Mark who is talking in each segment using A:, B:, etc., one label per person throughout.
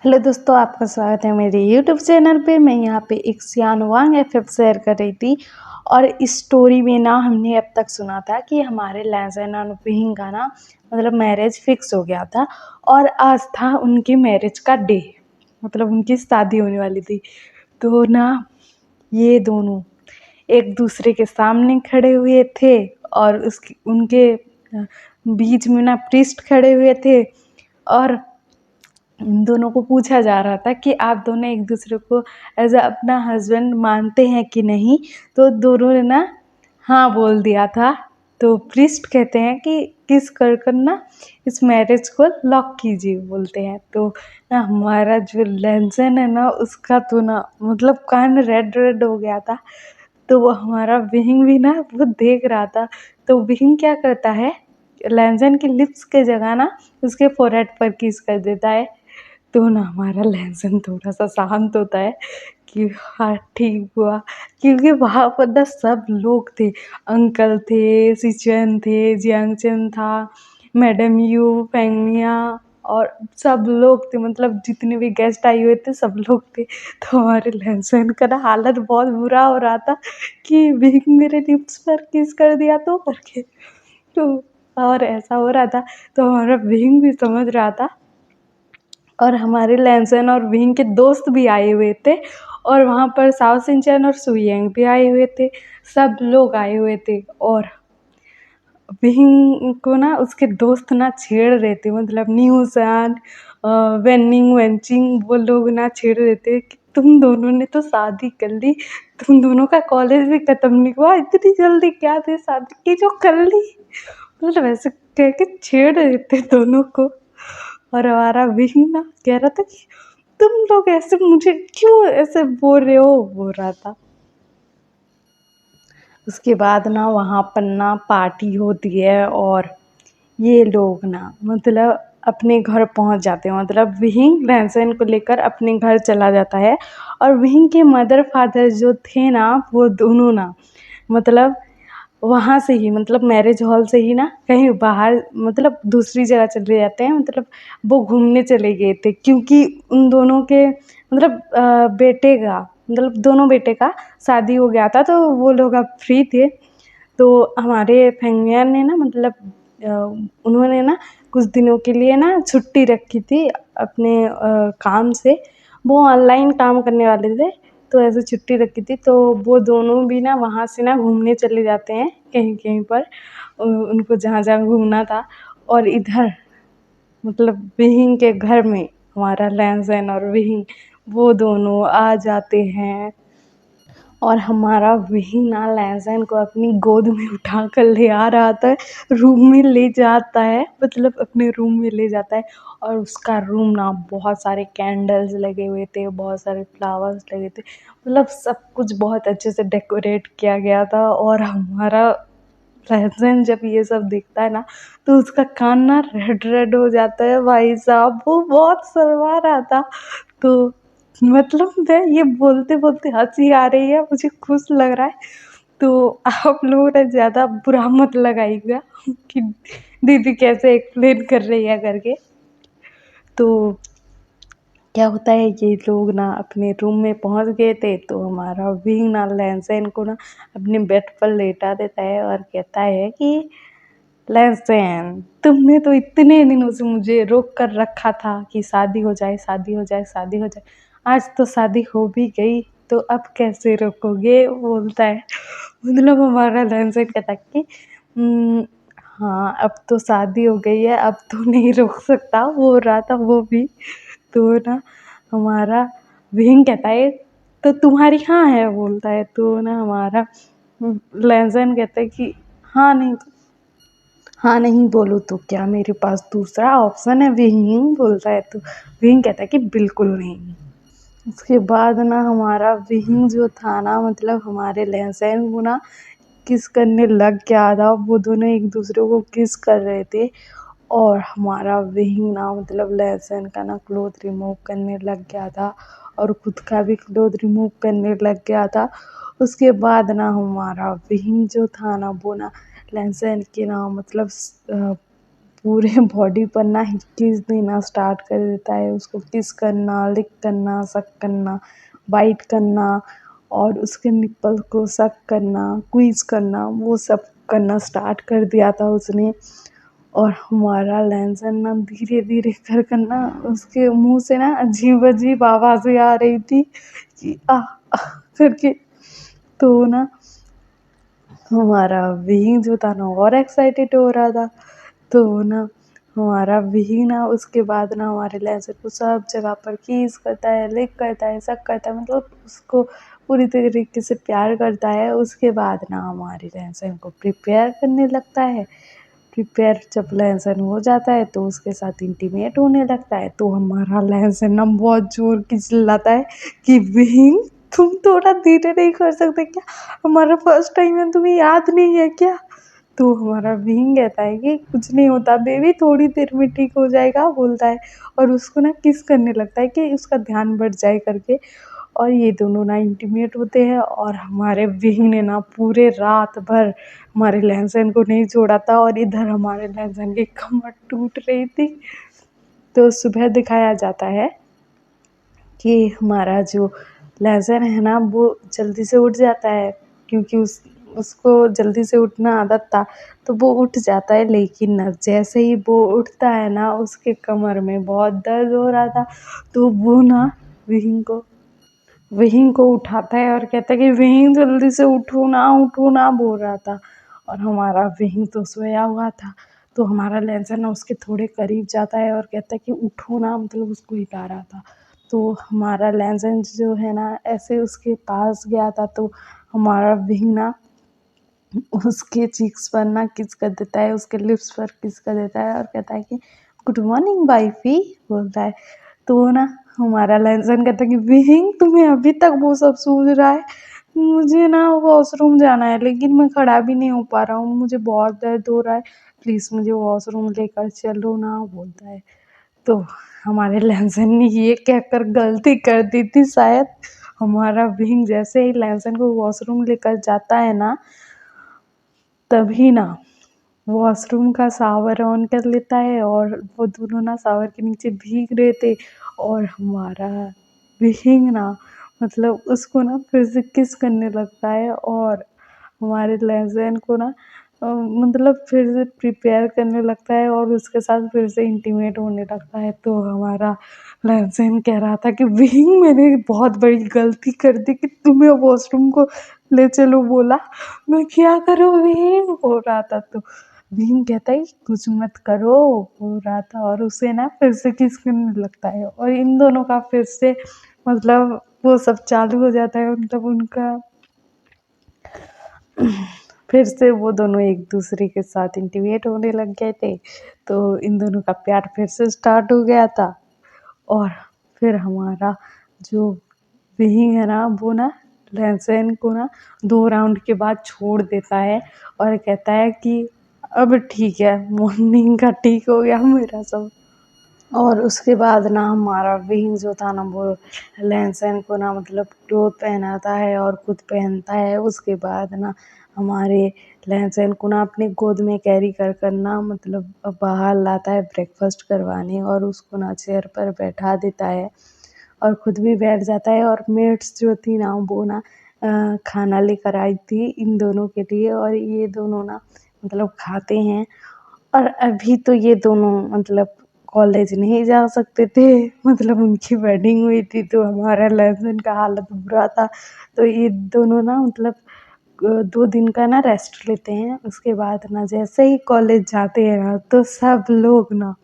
A: Hello दोस्तों, आपका स्वागत है मेरे यूट्यूब चैनल पे। मैं यहाँ पे एक सियान वांग एफएफ शेयर कर रही थी। और इस स्टोरी में ना हमने अब तक सुना था कि हमारे लहसन और विहिंग का ना मतलब मैरिज फिक्स हो गया था। और आज था उनकी मैरिज का डे, मतलब उनकी शादी होने वाली थी। तो ना ये दोनों एक दूसरे के सामने खड़े हुए थे और उनके बीच में ना प्रीस्ट खड़े हुए थे। और इन दोनों को पूछा जा रहा था कि आप दोनों एक दूसरे को एज अ अपना हस्बैंड मानते हैं कि नहीं। तो दोनों ने ना हाँ बोल दिया था। तो प्रीस्ट कहते हैं कि किस कर ना इस मैरिज को लॉक कीजिए बोलते हैं। तो ना हमारा जो लेंसन है ना उसका तो ना मतलब कान रेड रेड हो गया था। तो वो हमारा विहिंग भी ना वो देख रहा था। तो विहिंग क्या करता है, लेंसन की लिप्स के जगह ना उसके फोरहेड पर किस कर देता है। तो ना हमारा लहसुन थोड़ा-सा शांत होता है कि हाँ, ठीक हुआ। क्योंकि वहाँ पर ना सब लोग थे, अंकल थे, सिचुएन थे, जियांगचन था, मैडम यू, फेंगमिया और सब लोग थे, मतलब जितने भी गेस्ट आए हुए थे सब लोग थे। तो हमारे लहसुन का ना हालत बहुत बुरा हो रहा था कि विंग मेरे लिप्स पर किस कर दिया तो करके। तो और ऐसा हो रहा था, तो हमारा विंग भी समझ रहा था। और हमारे लैनसन और विंग के दोस्त भी आए हुए थे। और वहाँ पर साओ सिंचन और सुयंग भी आए हुए थे। सब लोग आए हुए थे। और विंग को ना उसके दोस्त ना छेड़ रहे थे, मतलब न्यूसान वेनिंग वेंचिंग वो लोग ना छेड़ रहे थे कि तुम दोनों ने तो शादी कर ली, तुम दोनों का कॉलेज भी ख़त्म नहीं हुआ, इतनी जल्दी क्या थी शादी की जो कर ली। मतलब ऐसे कह के छेड़ रहे थे दोनों को। और हमारा विंग ना कह रहा था कि तुम लोग ऐसे मुझे क्यों ऐसे बोल रहे हो, बोल रहा था। उसके बाद ना वहाँ पर ना पार्टी होती है और ये लोग ना मतलब अपने घर पहुँच जाते हैं, मतलब विहिंग लहसुन को लेकर अपने घर चला जाता है। और विहिंग के मदर फादर जो थे ना वो दोनों ना मतलब वहाँ से ही, मतलब मैरिज हॉल से ही ना कहीं बाहर मतलब दूसरी जगह चले जाते हैं, मतलब वो घूमने चले गए थे। क्योंकि उन दोनों के मतलब बेटे का मतलब दोनों बेटे का शादी हो गया था, तो वो लोग अब फ्री थे। तो हमारे फेंगमियान ने ना मतलब अ, उन्होंने ना कुछ दिनों के लिए ना छुट्टी रखी थी अपने काम से। वो ऑनलाइन काम करने वाले थे, तो ऐसे छुट्टी रखी थी। तो वो दोनों भी ना वहाँ से ना घूमने चले जाते हैं कहीं-कहीं पर उनको जहाँ-जहाँ घूमना था। और इधर मतलब विहिंग के घर में हमारा लहसुन और विहिंग वो दोनों आ जाते हैं। और हमारा विहिंग ना लहसुन को अपनी गोद में उठाकर ले आ रहा था, रूम में ले जाता है, मतलब अपने रूम में ले जाता है। और उसका रूम ना बहुत सारे कैंडल्स लगे हुए थे, बहुत सारे फ्लावर्स लगे थे, मतलब सब कुछ बहुत अच्छे से डेकोरेट किया गया था। और हमारा लहसुन जब ये सब देखता है ना तो उसका कान ना रेड रेड हो जाता है भाई साहब, वो बहुत शर्मा रहा था। तो मतलब मैं ये बोलते-बोलते हँसी आ रही है, मुझे खुश लग रहा है। तो आप लोगों ने ज़्यादा बुरा मत लगाइएगा कि दीदी कैसे एक्सप्लेन कर रही है करके। तो क्या होता है, ये लोग ना अपने रूम में पहुँच गए थे, तो हमारा विंग ना लहसुन को ना अपने बेड पर लेटा देता है और कहता है कि लहसुन, तुमने तो इतने दिनों से मुझे रोक कर रखा था कि शादी हो जाए, शादी हो जाए, शादी हो जाए। आज तो शादी हो भी गई, तो अब कैसे रोकोगे? बोलता है। मतलब हमारा लहसुन कहता है कि हाँ, अब तो शादी हो गई है, अब तो नहीं रोक सकता, बोल रहा था वो भी। तो ना हमारा विंग कहता है, तो तुम्हारी हाँ है, बोलता है। तो ना हमारा लहसुन कहता है कि हाँ नहीं, हाँ नहीं बोलूँ तो क्या मेरे पास दूसरा ऑप्शन है विंग, बोलता है। तो विंग कहता है कि बिल्कुल नहीं। उसके बाद ना हमारा विंग जो था ना मतलब हमारे लहसुन को ना किस करने लग गया था, वो दोनों एक दूसरे को किस कर रहे थे। और हमारा विंग ना मतलब लहसुन का ना क्लोथ रिमूव करने लग गया था और खुद का भी क्लोथ रिमूव करने लग गया था। उसके बाद ना हमारा विंग जो था ना वो ना लहसुन के ना मतलब पूरे बॉडी पर ना किस देना स्टार्ट कर देता है। उसको किस करना, लिक करना, सक करना, बाइट करना और उसके निप्पल को सक करना, क्वीज करना, वो सब करना स्टार्ट कर दिया था उसने। और हमारा लहसन ना धीरे धीरे कर कर ना उसके मुंह से ना अजीब अजीब आवाज़ें आ रही थी कि करके। तो ना हमारा विंग जो था ना और एक्साइटेड हो रहा था। तो ना हमारा विंग ना उसके बाद ना हमारे लहसन को सब जगह पर किस करता है, लिक करता है, सब करता है, मतलब उसको पूरी तरीके से प्यार करता है। उसके बाद ना हमारे लहसन को प्रिपेयर करने लगता है। प्रिपेयर जब लहसन हो जाता है तो उसके साथ इंटीमेट होने लगता है। तो हमारा लहसन ना बहुत जोर की चिल्लाता है कि विंग तुम थोड़ा धीरे नहीं कर सकते क्या? हमारा फर्स्ट टाइम है, तुम्हें याद नहीं है क्या? तो हमारा विंग कहता है कि कुछ नहीं होता बेबी, थोड़ी देर में ठीक हो जाएगा, बोलता है। और उसको ना किस करने लगता है कि उसका ध्यान बढ़ जाए करके। और ये दोनों ना इंटीमेट होते हैं और हमारे विंग ने ना पूरे रात भर हमारे लहसन को नहीं छोड़ा था। और इधर हमारे लहसन की कमर टूट रही थी। तो सुबह दिखाया जाता है कि हमारा जो लहसन है ना वो जल्दी से उठ जाता है, क्योंकि उसको जल्दी से उठना आदत था। तो वो उठ जाता है, लेकिन ना जैसे ही वो उठता है ना उसके कमर में बहुत दर्द हो रहा था। तो वो ना विहिंग को उठाता है और कहता है कि विहिंग जल्दी से उठो ना बोल रहा था। और हमारा विहिंग तो सोया हुआ था। तो हमारा लहसन ना उसके थोड़े करीब जाता है और कहता है कि उठो ना, मतलब उसको हिला रहा था। तो हमारा लहसन जो है ना ऐसे उसके पास गया था। तो हमारा विहिंग ना उसके चीक्स पर ना किस कर देता है, उसके लिप्स पर किस कर देता है और कहता है कि गुड मॉर्निंग वाइफी, बोलता है। तो ना हमारा लहसन कहता है कि विहिंग तुम्हें अभी तक वो सब सूझ रहा है? मुझे ना वॉशरूम जाना है, लेकिन मैं खड़ा भी नहीं हो पा रहा हूँ, मुझे बहुत दर्द हो रहा है, प्लीज़ मुझे वॉशरूम लेकर चलो ना, बोलता है। तो हमारे लहसन ने ये कहकर गलती कर दी थी शायद। हमारा विंग जैसे ही लहसन को वॉशरूम लेकर जाता है ना, तभी ना वॉशरूम का शावर ऑन कर लेता है और वो दोनों ना शावर के नीचे भीग रहे थे। और हमारा विंग ना मतलब उसको ना फिर से किस करने लगता है और हमारे लहज़ैन को ना मतलब फिर से प्रिपेयर करने लगता है और उसके साथ फिर से इंटीमेट होने लगता है। तो हमारा लहज़ैन कह रहा था कि विंग मैंने बहुत बड़ी गलती कर दी कि तुम्हें वॉशरूम को ले चलो बोला, मैं क्या करूँ विंग, बोल रहा था। तो विंग कहता है कुछ मत करो, बोल रहा था और उसे ना फिर से किस करने लगता है और इन दोनों का फिर से मतलब वो सब चालू हो जाता है, मतलब उनका फिर से वो दोनों एक दूसरे के साथ इंटीमेट होने लग गए थे। तो इन दोनों का प्यार फिर से स्टार्ट हो गया था। और फिर हमारा जो विंग है ना वो ना लहसैन को ना 2 राउंड के बाद छोड़ देता है और कहता है कि अब ठीक है, मॉर्निंग का ठीक हो गया मेरा सब। और उसके बाद ना हमारा विंग जो था ना वो लहसैन को ना मतलब क्लोथ पहनाता है और खुद पहनता है। उसके बाद ना हमारे लहसैन को ना अपनी गोद में कैरी कर कर ना मतलब बाहर लाता है ब्रेकफास्ट करवाने और उसको ना चेयर पर बैठा देता है और खुद भी बैठ जाता है। और मेट्स जो थी ना वो ना खाना लेकर आई थी इन दोनों के लिए और ये दोनों ना मतलब खाते हैं। और अभी तो ये दोनों मतलब कॉलेज नहीं जा सकते थे, मतलब उनकी वेडिंग हुई थी तो हमारा लहसुन का हालत बुरा था। तो ये दोनों ना मतलब 2 दिन का ना रेस्ट लेते हैं। उसके बाद ना जैसे ही कॉलेज जाते हैं ना तो सब लोग ना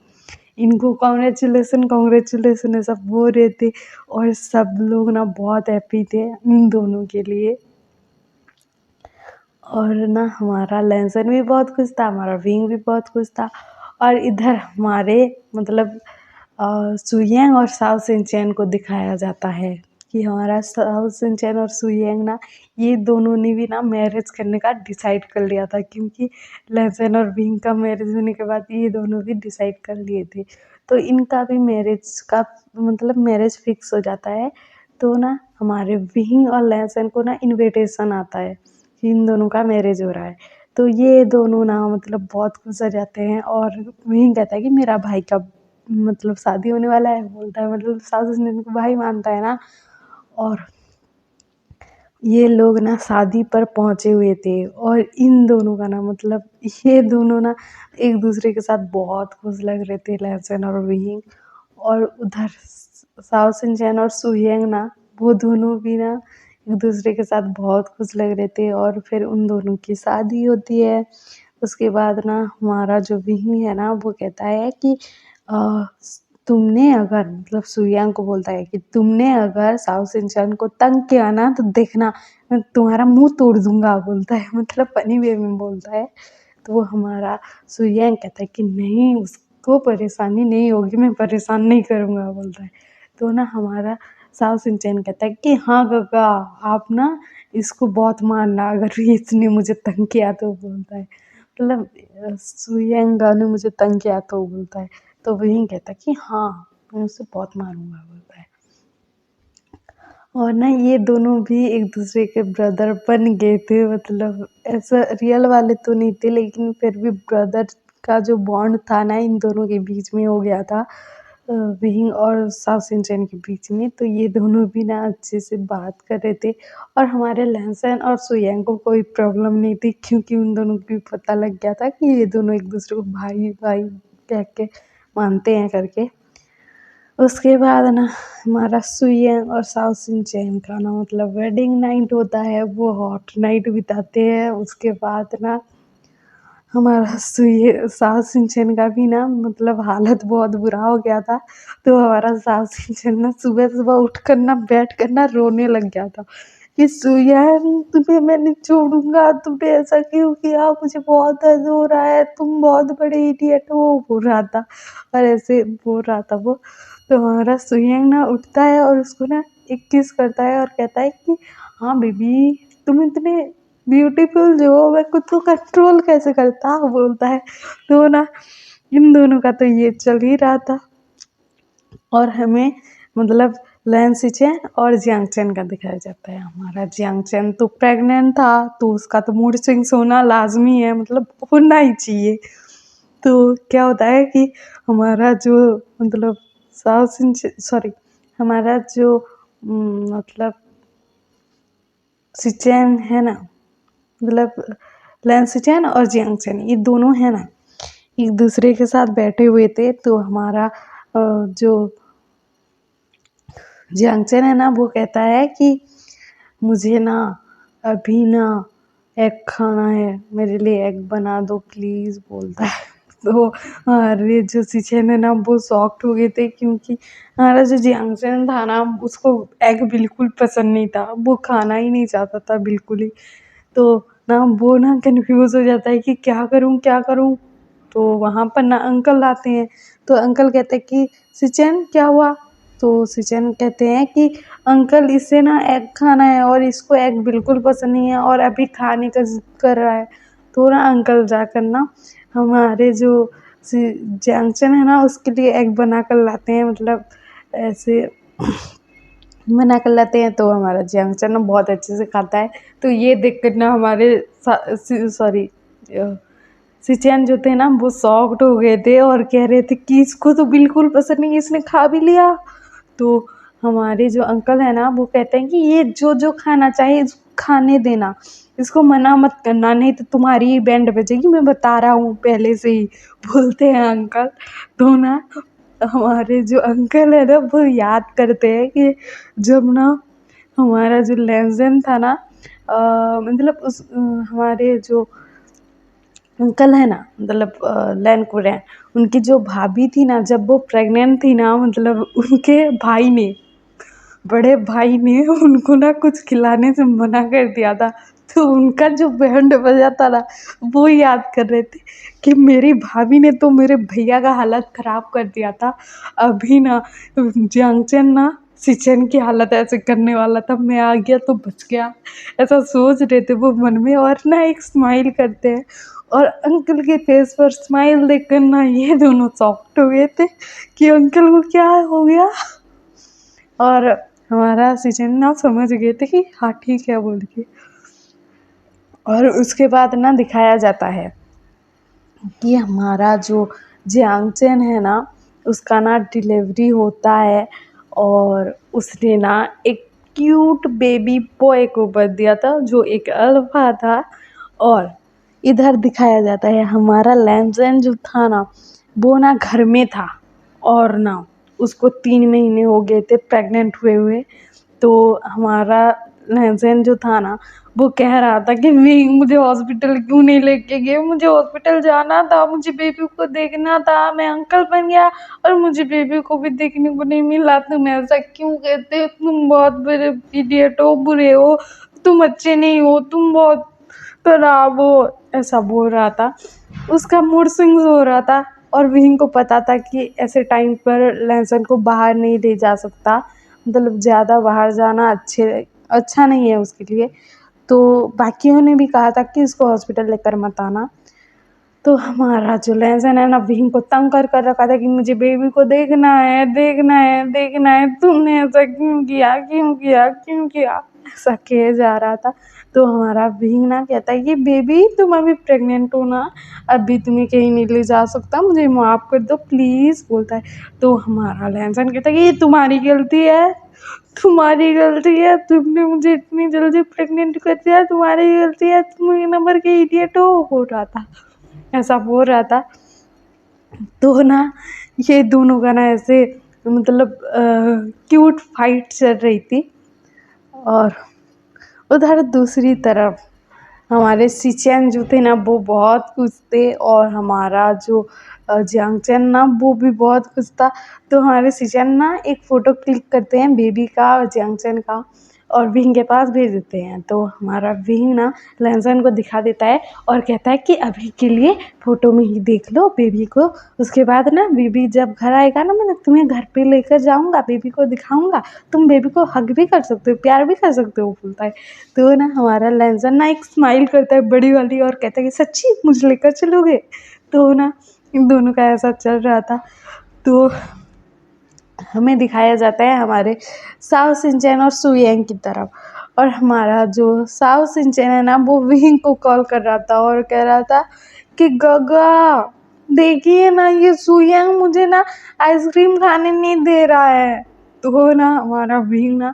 A: इनको कांग्रेचुलेसन कांग्रेचुलेसन ऐसा बोल रहे थे और सब लोग ना बहुत हैप्पी थे इन दोनों के लिए। और ना हमारा लहसुन भी बहुत खुश था, हमारा विंग भी बहुत खुश था। और इधर हमारे मतलब सुयंग और साओ सिंचैन को दिखाया जाता है कि हमारा साओ सिंचैन और सुयंग ना ये दोनों ने भी ना मैरिज करने का डिसाइड कर लिया था, क्योंकि लहसुन और विंग का मैरिज होने के बाद ये दोनों भी डिसाइड कर लिए थे। तो इनका भी मैरिज का मतलब मैरिज फिक्स हो जाता है। तो ना हमारे विंग और लहसुन को ना इनविटेशन आता है कि इन दोनों का मैरिज हो रहा है। तो ये दोनों ना मतलब बहुत खुश हो जाते हैं और वही कहता है कि मेरा भाई का मतलब शादी होने वाला है, बोलता है मतलब सास ससुर इनको भाई मानता है ना। और ये लोग ना शादी पर पहुँचे हुए थे और इन दोनों का ना मतलब ये दोनों ना एक दूसरे के साथ बहुत खुश लग रहे थे, लहसन और विहिंग। और उधर साओ सिंचैन और सुयंग ना वो दोनों भी ना एक दूसरे के साथ बहुत खुश लग रहे थे और फिर उन दोनों की शादी होती है। उसके बाद ना हमारा जो विहिंग है ना वो कहता है कि अ, तुमने अगर मतलब सुयांग को बोलता है कि तुमने अगर साओ सिंचन को तंग किया ना तो देखना मैं तुम्हारा मुंह तोड़ दूंगा, बोलता है मतलब फनी वे में बोलता है। तो वो हमारा सुयांग कहता है कि नहीं, उसको परेशानी नहीं होगी, मैं परेशान नहीं करूँगा, बोलता है। तो ना हमारा साओ सिंचन कहता है कि हाँ काका, आप ना इसको बहुत मारना अगर इसने मुझे तंग किया तो, बोलता है मतलब सुयांग ने मुझे तंग किया तो, बोलता है। तो वही कहता है कि हाँ मैं उसे बहुत मारूंगा, बोलता है। और ना ये दोनों भी एक दूसरे के ब्रदर बन गए थे, मतलब ऐसा रियल वाले तो नहीं थे लेकिन फिर भी ब्रदर का जो बॉन्ड था ना इन दोनों के बीच में हो गया था, विहिंग और साओ सिंचन के बीच में। तो ये दोनों भी ना अच्छे से बात कर रहे थे और हमारे लहसन और सुयांग को कोई प्रॉब्लम नहीं थी क्योंकि उन दोनों को भी पता लग गया था कि ये दोनों एक दूसरे को भाई भाई कह के मानते हैं करके। उसके बाद ना हमारा सुयंग और साओ सिंचैन का ना मतलब वेडिंग नाइट होता है, वो हॉट नाइट बिताते हैं। उसके बाद ना हमारा साओ सिंचैन का भी ना मतलब हालत बहुत बुरा हो गया था। तो हमारा साओ सिंचैन ना सुबह सुबह उठ कर ना बैठ कर ना रोने लग गया था कि सुयंग तुम्हें मैं नहीं छोड़ूंगा, तुमने ऐसा क्यों किया, मुझे बहुत दर्द हो रहा है, तुम बहुत बड़े इडियट हो, बोल रहा था। और ऐसे बोल रहा था वो। तो हमारा सुयंग ना उठता है और उसको ना एक किस करता है और कहता है कि हाँ बेबी, तुम इतने ब्यूटीफुल जो हो, मैं खुद को कंट्रोल कैसे करता, बोलता है। तो ना इन दोनों का तो ये चल ही रहा था और हमें मतलब लैंसिचैन और जियांगचैन का दिखाया जाता है। हमारा जियांगचैन तो प्रेग्नेंट था तो उसका तो मूड स्विंग्स होना लाजमी है, मतलब होना ही चाहिए। तो क्या होता है कि हमारा जो मतलब सॉरी, हमारा जो मतलब सिचैन है ना, मतलब लैंसिचैन और जियांगचैन ये दोनों है ना एक दूसरे के साथ बैठे हुए थे। तो हमारा जो जियांगचैन है ना वो कहता है कि मुझे ना अभी ना एग खाना है, मेरे लिए एग बना दो प्लीज़, बोलता है। तो अरे जो सिचेन है ना वो शॉक्ड हो गए थे क्योंकि हमारा जो जियांगचैन था ना उसको एग बिल्कुल पसंद नहीं था, वो खाना ही नहीं चाहता था बिल्कुल ही। तो ना वो ना कन्फ्यूज़ हो जाता है कि क्या करूँ क्या करूँ। तो वहाँ पर ना अंकल आते हैं। तो अंकल कहते हैं कि सिचेन क्या हुआ। तो सिचेन कहते हैं कि अंकल इसे ना एग खाना है और इसको एग बिल्कुल पसंद नहीं है और अभी खाने का ज़िद कर रहा है। तो ना अंकल जाकर ना हमारे जो जैंक्शन है ना उसके लिए एग बना कर लाते हैं, मतलब ऐसे बना कर लाते हैं। तो हमारा जैंक्शन ना बहुत अच्छे से खाता है। तो ये देख कर ना हमारे सॉरी सिचैन जो थे ना वो शॉक्ड हो गए थे और कह रहे थे कि इसको तो बिल्कुल पसंद नहीं, इसने खा भी लिया। तो हमारे जो अंकल है ना वो कहते हैं कि ये जो जो खाना चाहे इसको खाने देना, इसको मना मत करना, नहीं तो तुम्हारी ही बैंड बजेगी, मैं बता रहा हूँ पहले से ही, बोलते हैं अंकल। तो ना हमारे जो अंकल है ना वो याद करते हैं कि जब ना हमारा जो लेजेंड था ना मतलब हमारे जो अंकल है ना मतलब लैन कुरैन, उनकी जो भाभी थी ना जब वो प्रेग्नेंट थी ना मतलब उनके भाई ने, बड़े भाई ने उनको ना कुछ खिलाने से मना कर दिया था। तो उनका जो बैंड बजा था ना वो याद कर रहे थे कि मेरी भाभी ने तो मेरे भैया का हालत ख़राब कर दिया था, अभी ना जियांगचैन ना सिचेन की हालत ऐसे करने वाला था, मैं आ गया तो बच गया, ऐसा सोच रहे थे वो मन में। और ना एक स्माइल करते हैं और अंकल के फेस पर स्माइल देखकर ना ये दोनों सॉफ्ट हो गए थे कि अंकल को क्या हो गया। और हमारा सिचन ना समझ गए थे कि हाँ ठीक है बोल के। और उसके बाद ना दिखाया जाता है कि हमारा जो जियांगचैन है ना, उसका ना डिलीवरी होता है और उसने ना एक क्यूट बेबी बॉय को बर्थ दिया था जो एक अल्फा था। और इधर दिखाया जाता है हमारा लैंसैन जो था ना, वो ना घर में था और ना उसको 3 महीने हो गए थे प्रेग्नेंट हुए हुए। तो हमारा लहसैन जो था ना, वो कह रहा था कि मुझे हॉस्पिटल क्यों नहीं लेके गए, मुझे हॉस्पिटल जाना था, मुझे बेबी को देखना था, मैं अंकल बन गया और मुझे बेबी को भी देखने को नहीं मिला। तुम ऐसा क्यों कहते हो, तुम बहुत बड़े इडियट हो, बुरे हो, तुम अच्छे नहीं हो, तुम बहुत खराब हो, ऐसा बोल रहा था। उसका मूड स्विंग्स हो रहा था और विहिंग को पता था कि ऐसे टाइम पर लहसुन को बाहर नहीं ले जा सकता, मतलब ज़्यादा बाहर जाना अच्छा नहीं है उसके लिए। तो बाकियों ने भी कहा था कि इसको हॉस्पिटल लेकर मत आना। तो हमारा जो लहसुन है ना, विहिंग को तंग कर रखा था कि मुझे बेबी को देखना है, देखना है, देखना है, तुमने ऐसा क्यों किया, क्यों किया, क्यों किया, ऐसा किया जा रहा था। तो हमारा विहिंग ना कहता है कि बेबी तुम अभी प्रेग्नेंट हो ना, अभी तुम्हें कहीं नहीं ले जा सकता, मुझे माफ़ कर दो प्लीज़, बोलता है। तो हमारा लहसुन कहता है कि ये तुम्हारी गलती है, तुम्हारी गलती है, तुमने मुझे इतनी जल्दी प्रेग्नेंट कर दिया, तुम्हारी गलती है, तुम एक नंबर के इडियट हो, बोल रहा था, ऐसा बोल रहा था। तो ना ये दोनों का ना ऐसे मतलब क्यूट फाइट चल रही थी। और उधर दूसरी तरफ हमारे सिचेन जो थे ना, वो बहुत खुश थे और हमारा जो जियांगचैन ना, वो भी बहुत खुश था। तो हमारे सिचेन ना एक फ़ोटो क्लिक करते हैं बेबी का और जियांगचैन का और विंग के पास भेज देते हैं। तो हमारा विंग ना लहसुन को दिखा देता है और कहता है कि अभी के लिए फ़ोटो में ही देख लो बेबी को, उसके बाद ना बेबी जब घर आएगा ना, मैं तुम्हें घर पे लेकर जाऊँगा, बेबी को दिखाऊँगा, तुम बेबी को हग भी कर सकते हो, प्यार भी कर सकते हो, बोलता है। तो ना हमारा लहसुन ना एक स्माइल करता है बड़ी वाली और कहता है कि सच्ची मुझे लेकर चलोगे। तो ना इन दोनों का ऐसा चल रहा था। तो हमें दिखाया जाता है हमारे साओ सिंचैन और सुयेंग की तरफ। और हमारा जो साओ सिंचैन है ना, वो विंग को कॉल कर रहा था और कह रहा था कि गगा देखिए ना, ये सुयेंग मुझे ना आइसक्रीम खाने नहीं दे रहा है। तो ना हमारा विंग ना,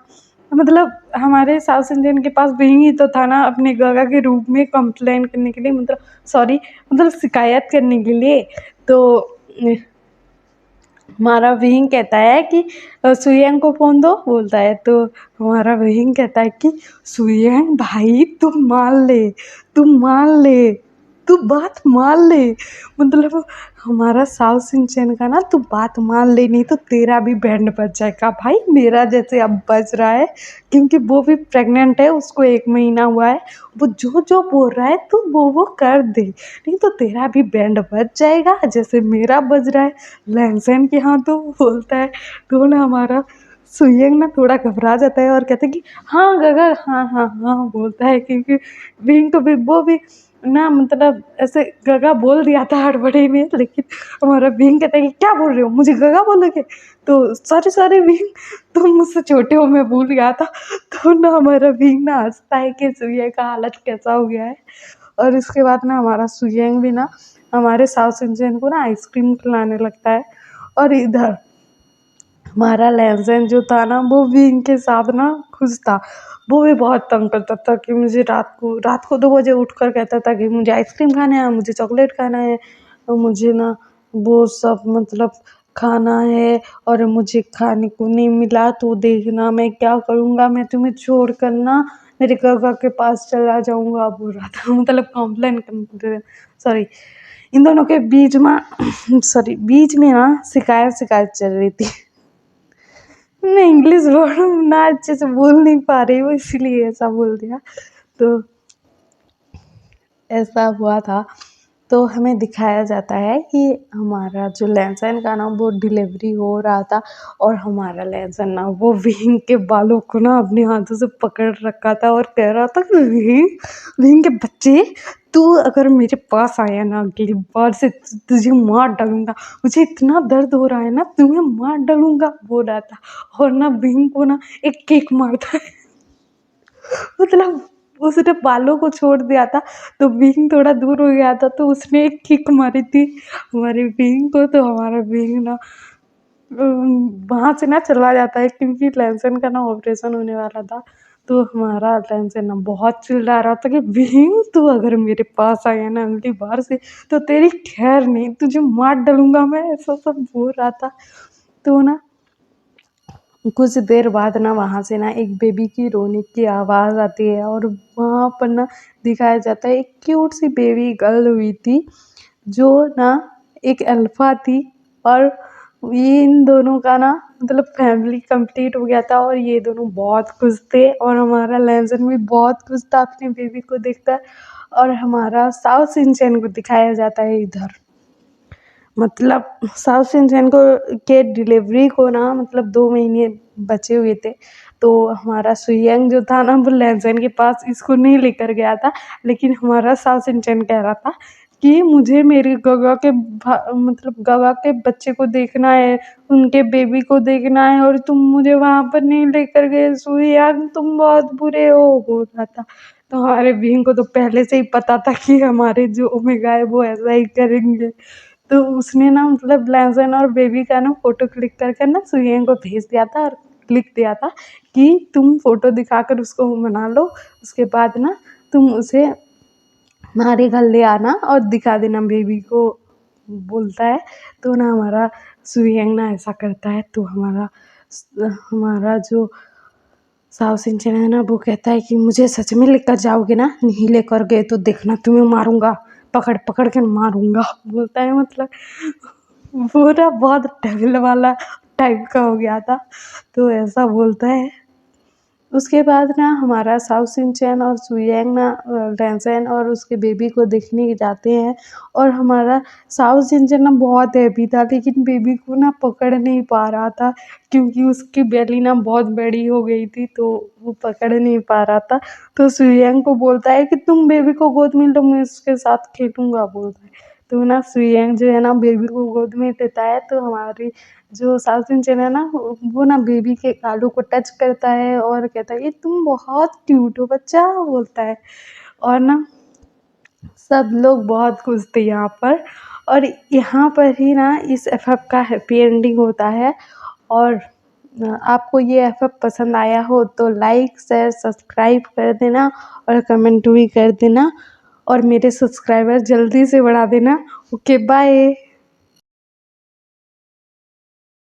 A: मतलब हमारे साउथ इंडियन के पास विंग ही तो था ना अपने गगा के रूप में कंप्लेन करने के लिए, मतलब सॉरी, मतलब शिकायत करने के लिए। तो हमारा विंग कहता है कि सुयंग को फ़ोन दो, बोलता है। तो हमारा विंग कहता है कि सुयंग भाई तुम मान ले, तुम मान ले, तू बात मान ले, मतलब हमारा साउथ सिंचन का ना, तू बात मान ले, नहीं तो तेरा भी बैंड बज जाएगा भाई, मेरा जैसे अब बज रहा है, क्योंकि वो भी प्रेग्नेंट है, उसको 1 महीना हुआ है। वो जो जो बोल रहा है तू वो कर दे, नहीं तो तेरा भी बैंड बज जाएगा जैसे मेरा बज रहा है लहसुन के। हाँ तो बोलता है। तो ना हमारा सुयंग ना थोड़ा घबरा जाता है और कहता है कि हाँ गगा, हाँ हाँ हाँ, बोलता है, क्योंकि विंग को भी वो भी ना, मतलब ऐसे गगा बोल दिया था हड़बड़ी में, लेकिन हमारा विंग कहता है कि क्या बोल रहे हो, मुझे गगा बोलोगे। तो सॉरी सॉरी विंग, तुम मुझसे छोटे हो, मैं भूल गया था। तो ना हमारा विंग ना हंसता है कि सुयंग का हालत कैसा हो गया है। और इसके बाद ना हमारा सुयंग भी ना हमारे साउथ इंडियन को ना आइसक्रीम खिलाने लगता है। और इधर हमारा लहसुन जो था ना, वो भी इनके साथ ना खुश था। वो भी बहुत तंग करता था कि मुझे रात को 2 बजे उठकर कहता था कि मुझे आइसक्रीम खाना है, मुझे चॉकलेट खाना है, और मुझे ना वो सब मतलब खाना है, और मुझे खाने को नहीं मिला तो देखना मैं क्या करूँगा, मैं तुम्हें छोड़ कर ना मेरे गगा के पास चला जाऊँगा, बोल रहा था। मतलब कॉम्प्लेन सॉरी, इन दोनों के बीच में सॉरी बीच में ना शिकायत चल रही थी। मैं इंग्लिश वर्ड ना अच्छे से बोल नहीं पा रही हूँ, इसीलिए ऐसा बोल दिया। तो ऐसा हुआ था। तो हमें दिखाया जाता है कि हमारा जो लहसुन का ना, वो डिलीवरी हो रहा था और हमारा लहसुन ना वो विंग के बालों को ना अपने हाथों से पकड़ रखा था और कह रहा था कि विंग के बच्चे, तू अगर मेरे पास आया ना अगली बार से तुझे मार डालूंगा, मुझे इतना दर्द हो रहा है ना, तुम्हें मार डालूंगा, बोल रहा था। और ना विंग को ना एक किक मारता है। मतलब उसने बालों को छोड़ दिया था, तो बीइंग थोड़ा दूर हो गया था, तो उसने एक किक मारी थी हमारी बीइंग को, तो हमारा बीइंग ना वहाँ से ना चला जाता है, क्योंकि लहसुन का ना ऑपरेशन होने वाला था। तो हमारा लहसुन ना बहुत चिल्ला रहा था कि बीइंग तू अगर मेरे पास आ गया ना अगली बार से तो तेरी खैर नहीं, तुझे मार डालूंगा मैं, ऐसा सब बोल रहा था। तो ना कुछ देर बाद ना वहाँ से ना एक बेबी की रोने की आवाज़ आती है, और वहाँ पर ना दिखाया जाता है एक क्यूट सी बेबी गर्ल हुई थी, जो ना एक अल्फ़ा थी, और ये इन दोनों का ना मतलब फैमिली कंप्लीट हो गया था, और ये दोनों बहुत खुश थे, और हमारा लहसुन भी बहुत खुश था अपनी बेबी को देखकर। और हमारा साउथ शिनचैन को दिखाया जाता है इधर, मतलब साउथ शिनचैन को के डिलीवरी को ना मतलब 2 महीने बचे हुए थे, तो हमारा सुयंग जो था ना वो लहसुन के पास इसको नहीं लेकर गया था, लेकिन हमारा साउथ शिनचैन कह रहा था कि मुझे मेरे गगा के मतलब गगा के बच्चे को देखना है, उनके बेबी को देखना है, और तुम मुझे वहाँ पर नहीं लेकर गए सुयंग, तुम बहुत बुरे हो, बोल रहा था। तो हमारे बीइंग को तो पहले से ही पता था कि हमारे जो ओमेगा है वो ऐसा ही करेंगे। तो उसने ना मतलब लहसुन और बेबी का ना फ़ोटो क्लिक कर कर ना सुयंग को भेज दिया था, और लिख दिया था कि तुम फ़ोटो दिखाकर उसको मना लो, उसके बाद ना तुम उसे हमारे घर ले आना और दिखा देना बेबी को, बोलता है। तो ना हमारा सुयंग ना ऐसा करता है, तो हमारा जो साउथ सिंचन है ना वो कहता है कि मुझे सच में लेकर जाओगे ना, नहीं लेकर गए तो देखना तुम्हें मारूंगा, पकड़ पकड़ के मारूंगा, बोलता है। मतलब वो ना बहुत डेविल वाला टाइप का हो गया था, तो ऐसा बोलता है। उसके बाद ना हमारा साउथ शिनचैन और सुयंग ना लहसुन और उसके बेबी को देखने जाते हैं, और हमारा साउथ शिनचैन ना बहुत हैप्पी था, लेकिन बेबी को ना पकड़ नहीं पा रहा था, क्योंकि उसकी बेली ना बहुत बड़ी हो गई थी, तो वो पकड़ नहीं पा रहा था। तो सुयंग को बोलता है कि तुम बेबी को गोद में लो, मैं उसके साथ खेलूँगा, बोलता है। तो ना सुयंग जो है ना बेबी को गोद में लेता है, तो हमारी जो साउथ इंडियन है ना वो ना बेबी के गालों को टच करता है और कहता है ये तुम बहुत क्यूट हो बच्चा, बोलता है। और ना सब लोग बहुत खुश थे यहाँ पर, और यहाँ पर ही ना इस एफएफ का हैप्पी एंडिंग होता है। और आपको ये एफएफ पसंद आया हो तो लाइक शेयर सब्सक्राइब कर देना, और कमेंट भी कर देना, और मेरे सब्सक्राइबर जल्दी से बढ़ा देना। Okay bye.